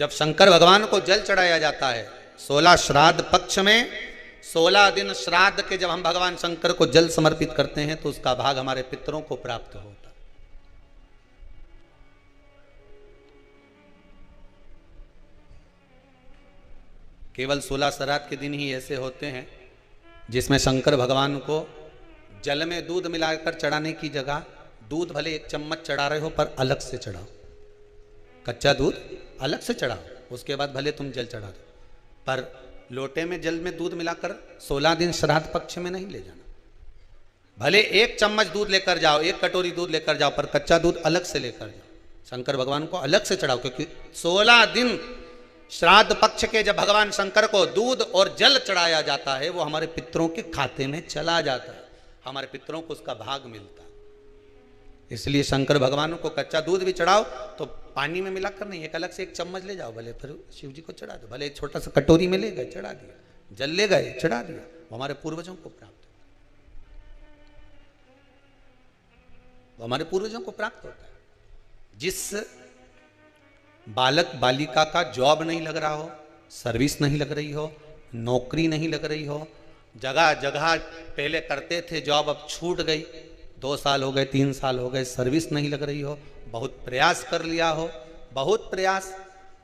जब शंकर भगवान को जल चढ़ाया जाता है 16 श्राद्ध पक्ष में, 16 दिन श्राद्ध के जब हम भगवान शंकर को जल समर्पित करते हैं तो उसका भाग हमारे पितरों को प्राप्त होता। केवल 16 श्राद्ध के दिन ही ऐसे होते हैं जिसमें शंकर भगवान को जल में दूध मिलाकर चढ़ाने की जगह दूध भले 1 चम्मच चढ़ा रहे हो पर अलग से चढ़ाओ, कच्चा दूध अलग से चढ़ाओ, उसके बाद भले तुम जल चढ़ा दो, पर लोटे में जल में दूध मिलाकर 16 दिन श्राद्ध पक्ष में नहीं ले जाना। भले 1 चम्मच दूध लेकर जाओ, 1 कटोरी दूध लेकर जाओ, पर कच्चा दूध अलग से लेकर जाओ, शंकर भगवान को अलग से चढ़ाओ। क्योंकि 16 दिन श्राद्ध पक्ष के जब भगवान शंकर को दूध और जल चढ़ाया जाता है वो हमारे पितरों के खाते में चला जाता है, हमारे पितरों को उसका भाग मिलता है। इसलिए शंकर भगवान को कच्चा दूध भी चढ़ाओ तो पानी में मिलाकर नहीं, एक अलग से 1 चम्मच ले जाओ, भले फिर शिव जी को चढ़ा दो, भले एक छोटा सा कटोरी में ले गए चढ़ा दिया, जल ले गए चढ़ा दिया, वो हमारे पूर्वजों को प्राप्त है, वो हमारे पूर्वजों को प्राप्त होता है। जिस बालक बालिका का जॉब नहीं लग रहा हो, सर्विस नहीं लग रही हो, नौकरी नहीं लग रही हो, जगह जगह पहले करते थे जॉब अब छूट गई, 2 साल हो गए 3 साल हो गए सर्विस नहीं लग रही हो, बहुत प्रयास कर लिया हो, बहुत प्रयास,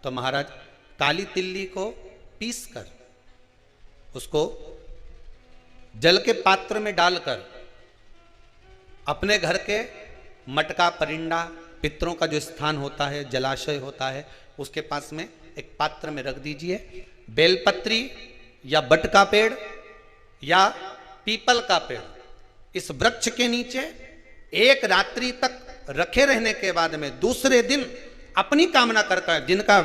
तो महाराज काली तिल्ली को पीस कर उसको जल के पात्र में डालकर अपने घर के मटका परिंडा पितरों का जो स्थान होता है, जलाशय होता है, उसके पास में एक पात्र में रख दीजिए। बेलपत्री या बट का पेड़ या पीपल का पेड़, इस वृक्ष के नीचे 1 रात्रि तक रखे रहने के बाद में दूसरे दिन अपनी कामना करता है, जिनका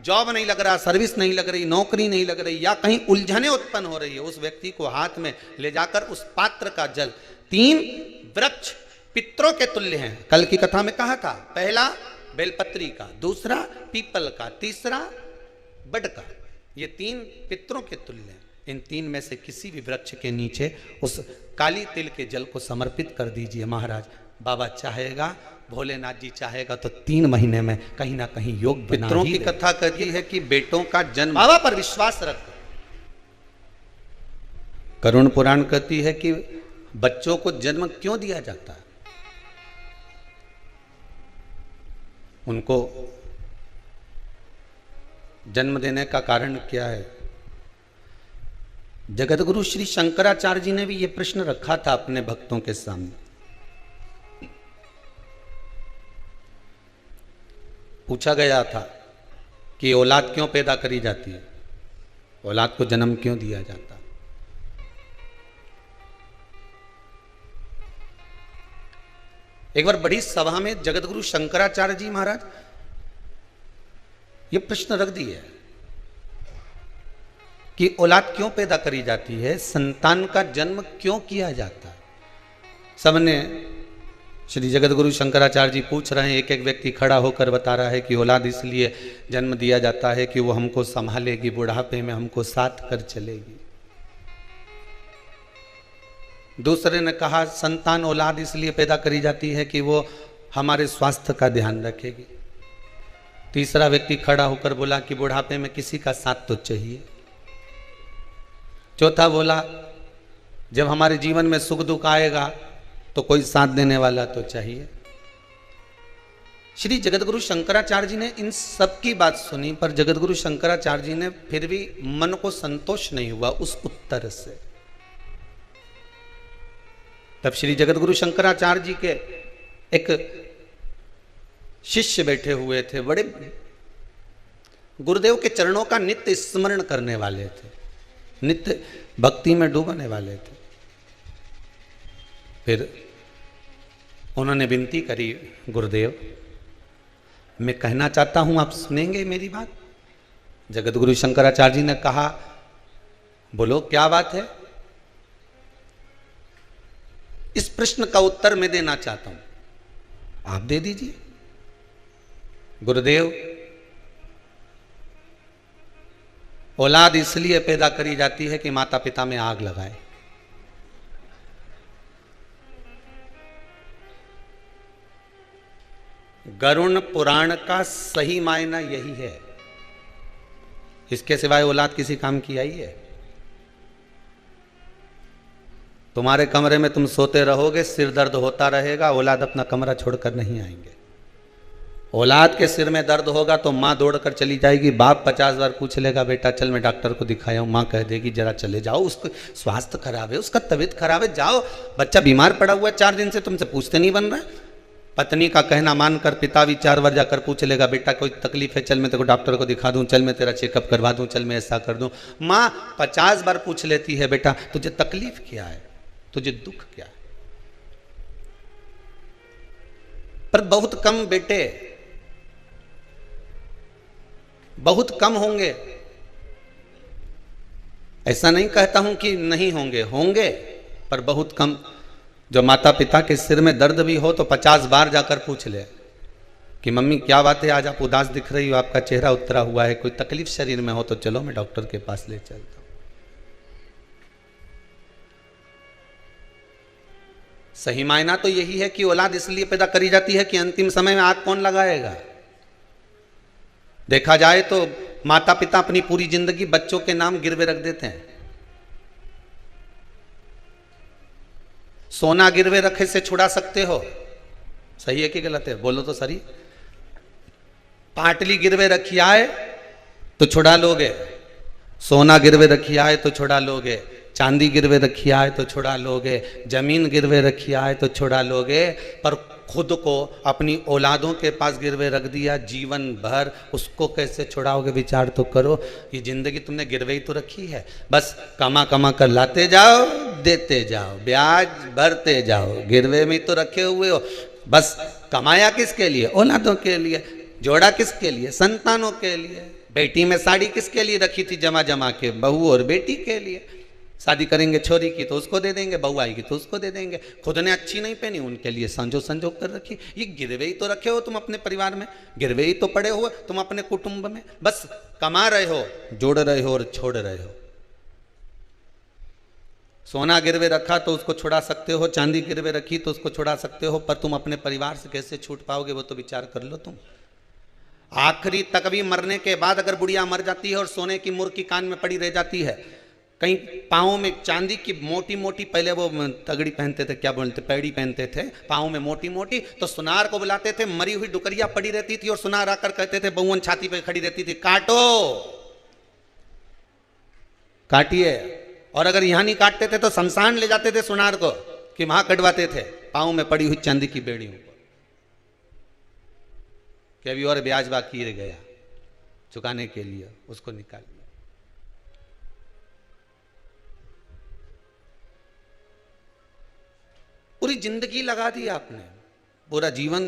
जॉब नहीं लग रहा, सर्विस नहीं लग रही, नौकरी नहीं लग रही या कहीं उलझने उत्पन्न हो रही है, उस व्यक्ति को हाथ में ले जाकर उस पात्र का जल, 3 वृक्ष पितरों के तुल्य हैं। कल की कथा में कहा था, पहला बेलपत्री का, दूसरा पीपल का, तीसरा बड का, ये 3 पितरों के तुल्य हैं। इन 3 में से किसी भी वृक्ष के नीचे उस काली तिल के जल को समर्पित कर दीजिए। महाराज बाबा चाहेगा, भोलेनाथ जी चाहेगा तो 3 महीने में कहीं ना कहीं योग पितरों की कथा कहती है कि बेटों का जन्म बाबा पर विश्वास रख। करुण पुराण कहती है कि बच्चों को जन्म क्यों दिया जाता है, उनको जन्म देने का कारण क्या है। जगतगुरु श्री शंकराचार्य जी ने भी यह प्रश्न रखा था अपने भक्तों के सामने। पूछा गया था कि औलाद क्यों पैदा करी जाती है, औलाद को जन्म क्यों दिया जाता है। एक बार बड़ी सभा में जगतगुरु शंकराचार्य जी महाराज ये प्रश्न रख दिए कि औलाद क्यों पैदा करी जाती है, संतान का जन्म क्यों किया जाता है। सबने श्री जगतगुरु शंकराचार्य जी पूछ रहे हैं, एक एक व्यक्ति खड़ा होकर बता रहा है कि औलाद इसलिए जन्म दिया जाता है कि वो हमको संभालेगी, बुढ़ापे में हमको साथ कर चलेगी। दूसरे ने कहा संतान औलाद इसलिए पैदा करी जाती है कि वो हमारे स्वास्थ्य का ध्यान रखेगी। तीसरा व्यक्ति खड़ा होकर बोला कि बुढ़ापे में किसी का साथ तो चाहिए। चौथा बोला जब हमारे जीवन में सुख दुख आएगा तो कोई साथ देने वाला तो चाहिए। श्री जगतगुरु शंकराचार्य जी ने इन सब की बात सुनी, पर जगतगुरु शंकराचार्य जी ने फिर भी मन को संतोष नहीं हुआ उस उत्तर से। तब श्री जगतगुरु शंकराचार्य जी के एक शिष्य बैठे हुए थे, बड़े गुरुदेव के चरणों का नित्य स्मरण करने वाले थे, नित्य भक्ति में डूबने वाले थे। फिर उन्होंने विनती करी, गुरुदेव मैं कहना चाहता हूं, आप सुनेंगे मेरी बात। जगतगुरु शंकराचार्य जी ने कहा बोलो क्या बात है। इस प्रश्न का उत्तर मैं देना चाहता हूं, आप दे दीजिए। गुरुदेव औलाद इसलिए पैदा करी जाती है कि माता पिता में आग लगाए। गरुण पुराण का सही मायना यही है। इसके सिवाय औलाद किसी काम की आई है? तुम्हारे कमरे में तुम सोते रहोगे, सिर दर्द होता रहेगा, औलाद अपना कमरा छोड़कर नहीं आएंगे। औलाद के सिर में दर्द होगा तो माँ दौड़ कर चली जाएगी, बाप 50 बार पूछ लेगा बेटा चल मैं डॉक्टर को दिखाया हूँ, माँ कह देगी जरा चले जाओ, उसको स्वास्थ्य खराब है, उसका तबीयत खराब है, जाओ, बच्चा बीमार पड़ा हुआ है 4 दिन से, तुमसे पूछते नहीं बन रहा है। पत्नी का कहना मानकर पिता भी 4 बार जाकर पूछ लेगा बेटा कोई तकलीफ है, चल मैं तेरे को डॉक्टर को दिखा दूं, चल मैं तेरा चेकअप करवा दूं, चल मैं ऐसा कर दूं। माँ 50 बार पूछ लेती है बेटा तुझे तकलीफ क्या है, तुझे दुख क्या है। पर बहुत कम बेटे, बहुत कम होंगे। ऐसा नहीं कहता हूं कि नहीं होंगे, होंगे पर बहुत कम। जो माता पिता के सिर में दर्द भी हो तो 50 बार जाकर पूछ ले कि मम्मी क्या बात है, आज आप उदास दिख रही हो, आपका चेहरा उतरा हुआ है, कोई तकलीफ शरीर में हो तो चलो मैं डॉक्टर के पास ले चलता हूं। सही मायना तो यही है कि औलाद इसलिए पैदा करी जाती है कि अंतिम समय में आग कौन लगाएगा। देखा जाए तो माता पिता अपनी पूरी जिंदगी बच्चों के नाम गिरवे रख देते हैं। सोना गिरवे रखे से छुड़ा सकते हो, सही है कि गलत है, बोलो तो सही। पाटली गिरवे रखी आए तो छुड़ा लोगे, सोना गिरवे रखी आए तो छुड़ा लोगे, चांदी गिरवे रखी आए तो छुड़ा लोगे, जमीन गिरवे रखी आए तो छुड़ा लोगे, पर खुद को अपनी औलादों के पास गिरवे रख दिया जीवन भर, उसको कैसे छुड़ाओगे? विचार तो करो। ये जिंदगी तुमने गिरवे ही तो रखी है, बस कमा कमा कर लाते जाओ, देते जाओ, ब्याज भरते जाओ, गिरवे में तो रखे हुए हो। बस कमाया किसके लिए? औलादों के लिए। जोड़ा किसके लिए? संतानों के लिए। बेटी में साड़ी किसके लिए रखी थी जमा जमा के? बहू और बेटी के लिए। शादी करेंगे छोरी की तो उसको दे देंगे, बहू आएगी तो उसको दे देंगे, खुद ने अच्छी नहीं पहनी उनके लिए संजो संजो कर रखी। ये गिरवे ही तो रखे हो तुम अपने परिवार में, गिरवे ही तो पड़े हो तुम अपने कुटुंब में, बस कमा रहे हो, जोड़ रहे हो और छोड़ रहे हो। सोना गिरवे रखा तो उसको छुड़ा सकते हो, चांदी गिरवे रखी तो उसको छुड़ा सकते हो, पर तुम अपने परिवार से कैसे छूट पाओगे वो तो विचार कर लो तुम। आखिरी तक भी मरने के बाद अगर बुढ़िया मर जाती है और सोने की मुर्की कान में पड़ी रह जाती है, कहीं पाँव में चांदी की मोटी मोटी, पहले वो तगड़ी पहनते थे, क्या बोलते, पैड़ी पहनते थे पाँव में मोटी मोटी, तो सुनार को बुलाते थे, मरी हुई डुकरिया पड़ी रहती थी और सुनार आकर कहते थे, बहुवन छाती पे खड़ी रहती थी, काटो, काटिए। और अगर यहां नहीं काटते थे तो शमशान ले जाते थे सुनार को कि वहां कटवाते थे पाँव में पड़ी हुई चांदी की बेड़ियों को, कि अभी और ब्याज बाकी रह गया चुकाने के लिए, उसको निकाल। पूरी जिंदगी लगा दी आपने, पूरा जीवन